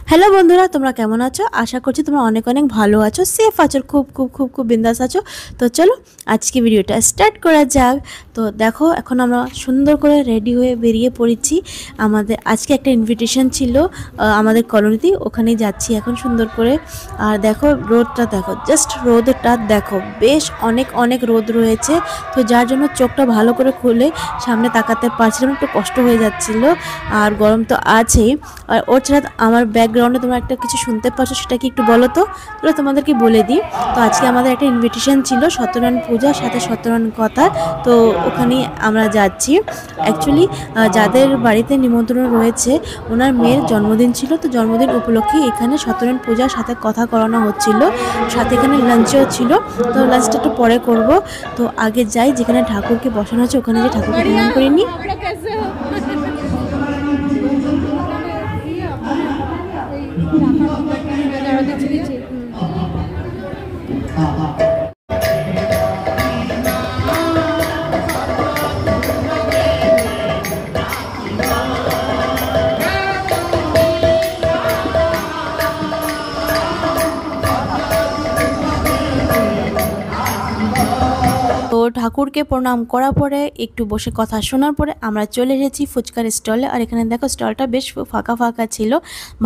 Hello বন্ধুরা, তোমরা কেমন আছো? আশা করছি তোমরা অনেক অনেক ভালো আছো, সেফ আছো, খুব খুব খুব খুব বিন্দাস আছো। তো চলো আজকে ভিডিওটা স্টার্ট করা যাক। তো দেখো, এখন আমরা সুন্দর করে রেডি হয়ে বেরিয়ে পড়েছি। আমাদের আজকে একটা ইনভিটেশন ছিল আমাদের কলোনিতে, ওখানে যাচ্ছি এখন সুন্দর করে। আর দেখো রোদটা, দেখো জাস্ট রোদটা দেখো, বেশ অনেক অনেক রোদ রয়েছে। তো যার জন্য চোখটা ভালো করে খুলে সামনে তাকাতে পারছিলাম, একটু কষ্ট হয়ে যাচ্ছিল। আর গরম তো আছেই। আর ওর ছাড়া আমার ব্যাকগ্রাউন্ডে তোমরা একটা কিছু শুনতে পাচ্ছ, সেটা কি একটু বলো তো? চলো তোমাদেরকে বলে দিই। তো আজকে আমাদের একটা ইনভিটেশন ছিল, সত্যনারায়ণ পূজার সাথে সত্যনারায়ণ কথা। তো ওখানে আমরা যাচ্ছি। অ্যাকচুয়ালি যাদের বাড়িতে নিমন্ত্রণ রয়েছে, ওনার মেয়ের জন্মদিন ছিল। তো জন্মদিন উপলক্ষে এখানে সত্যনারায়ণ পূজার সাথে কথা করানো হচ্ছিল, সাথে এখানে লাঞ্চও ছিল। তো লাঞ্চটা একটু পরে করব। তো আগে যাই, যেখানে ঠাকুরকে বসানো হচ্ছে ওখানে যে ঠাকুরকে প্রণাম করে নিই। তো ঠাকুরকে প্রণাম করার পরে একটু বসে কথা শোনার পরে আমরা চলে এসেছি ফুচকার স্টলে। আর এখানে দেখো স্টলটা বেশ ফাঁকা ফাঁকা ছিল,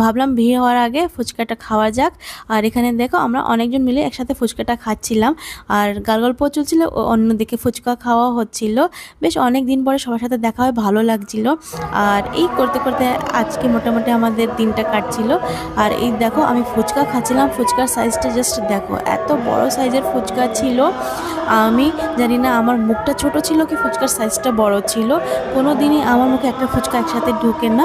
ভাবলাম ভিড় হওয়ার আগে ফুচকাটা খাওয়া যাক। আর এখানে দেখো আমরা অনেকজন মিলে একসাথে ফুচকাটা খাচ্ছিলাম, আর গল্প চলছিল, অন্যদিকে ফুচকা খাওয়া হচ্ছিল। বেশ অনেক দিন পরে সবার সাথে দেখা হয়, ভালো লাগছিল। আর এই করতে করতে আজকে মোটামুটি আমাদের দিনটা কাটছিল। আর এই দেখো আমি ফুচকা খাচ্ছিলাম, ফুচকার সাইজটা জাস্ট দেখো, এত বড় সাইজের ফুচকা ছিল। আমি জানি না আমার মুখটা ছোট ছিল কি ফুচকার সাইজটা বড় ছিল। কোনো দিনই আমার মুখে একটা ফুচকা একসাথে ঢোকে না,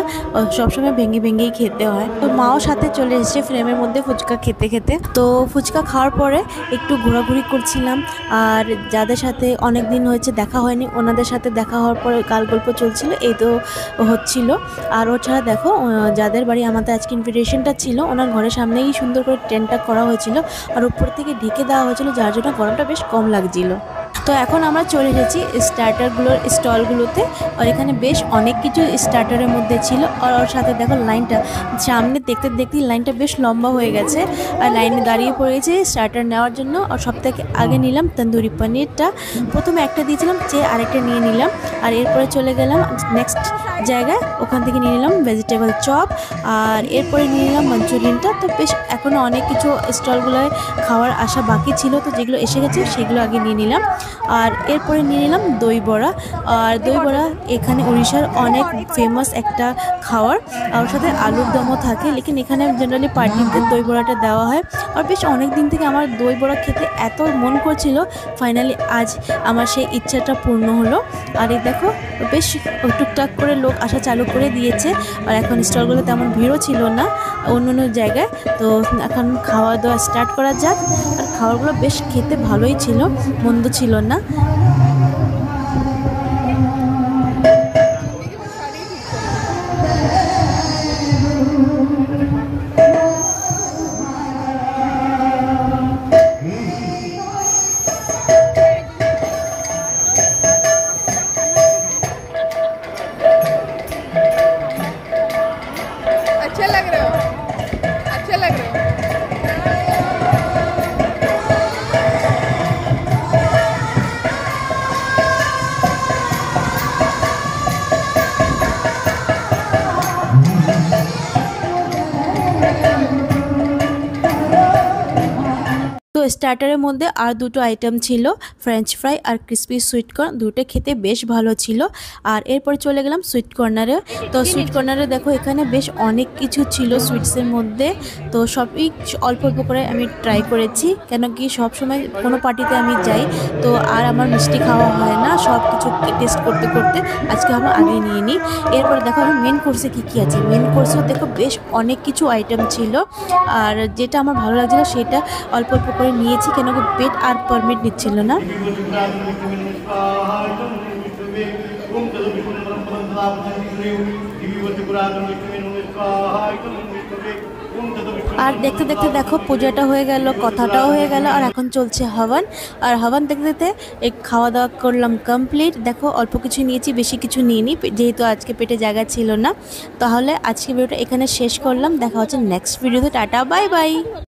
সবসময় ভেঙে ভেঙেই খেতে হয়। তো মাও সাথে চলে এসেছে ফ্রেমের মধ্যে ফুচকা খেতে খেতে। তো ফুচকা খাওয়ার পরে একটু ঘোরাঘুরি করছিলাম। আর যাদের সাথে অনেক দিন হয়েছে দেখা হয়নি, ওনাদের সাথে দেখা হওয়ার পরে গল্প চলছিল, এই তো হচ্ছিল। আর ওছাড়া দেখো, যাদের বাড়ি আমাদের আজকে ইনভিটেশনটা ছিল, ওনার ঘরের সামনেই সুন্দর করে টেন্টটা করা হয়েছিল, আর উপর থেকে ঢেকে দেওয়া হয়েছিল, যার জন্য গরমটা বেশ কম লাগছিল। তো এখন আমরা চলে এসেছি স্টার্টারগুলোর স্টলগুলোতে। আর এখানে বেশ অনেক কিছু স্টার্টারের মধ্যে ছিল। আর ওর সাথে দেখো লাইনটা, সামনে দেখতে দেখতেই লাইনটা বেশ লম্বা হয়ে গেছে। আর লাইনে দাঁড়িয়ে পড়েছে স্টার্টার নেওয়ার জন্য। আর সব থেকে আগে নিলাম তন্দুরি পনিরটা, প্রথমে একটা দিয়েছিলাম, চেয়ে আরেকটা নিয়ে নিলাম। আর এরপরে চলে গেলাম নেক্সট জায়গায়, ওখান থেকে নিয়ে নিলাম ভেজিটেবল চপ। আর এরপরে নিয়ে নিলাম মাঞ্চুরিয়ানটা। তো বেশ এখনও অনেক কিছু স্টলগুলোয় খাওয়ার আশা বাকি ছিল, তো যেগুলো এসে গেছে সেগুলো আগে নিয়ে নিলাম। আর এরপরে নিয়ে নিলাম দই বড়া। আর দই বড়া এখানে উড়িষ্যার অনেক ফেমাস একটা খাওয়ার। আর ওর সাথে আলুর দমও থাকে, লেকিন এখানে জেনারেলি পার্টিতে দই বড়াটা দেওয়া হয়। আর বেশ অনেক দিন থেকে আমার দই বড়া খেতে এত মন করছিল, ফাইনালি আজ আমার সেই ইচ্ছাটা পূর্ণ হলো। আর এই দেখো বেশ টুকটাক করে লোক আসা চালু করে দিয়েছে। আর এখন স্টলগুলো তেমন ভিড়ও ছিল না অন্য অন্য জায়গায়। তো এখন খাওয়া দাওয়া স্টার্ট করা যাক। আর খাবারগুলো বেশ খেতে ভালোই ছিল, মন্দ ছিল না। अच्छे लग रहे हो, अच्छे लग रहे हो। তো স্টার্টারের মধ্যে আর দুটো আইটেম ছিল, ফ্রেঞ্চ ফ্রাই আর ক্রিসপি সুইট কর্ন, দুটো খেতে বেশ ভালো ছিল। আর এরপর চলে গেলাম সুইট কর্নারে। তো সুইট কর্নারে দেখো এখানে বেশ অনেক কিছু ছিল সুইটসের মধ্যে। তো সবই অল্প অল্প করে আমি ট্রাই করেছি, কেন কি সব সময় কোনো পার্টিতে আমি যাই তো আর আমার মিষ্টি খাওয়া হয় না, সব কিছু টেস্ট করতে করতে আজকে আমরা আগে নিয়ে নিই। এরপরে দেখো আমি মেন কোর্সে কী কী আছে। মেন কোর্সেও দেখো বেশ অনেক কিছু আইটেম ছিল। আর যেটা আমার ভালো লাগছিল সেটা অল্প অল্প করে নিয়েছি, কেন কি পেট আর পারমিট নিচ্ছিল না। আর দেখতে দেখতে দেখো পূজাটা হয়ে গেল, কথাটাও হয়ে গেল, আর এখন চলছে হবন। আর হবন দেখতে দেখতে এই খাওয়া দাওয়া করলাম কমপ্লিট। দেখো অল্প কিছু নিয়েছি, বেশি কিছু নিইনি, যেহেতু আজকে পেটে জায়গা ছিল না। তাহলে আজকে ভিডিওটা এখানে শেষ করলাম। দেখা হচ্ছে নেক্সট ভিডিওতে। Tata, bye bye.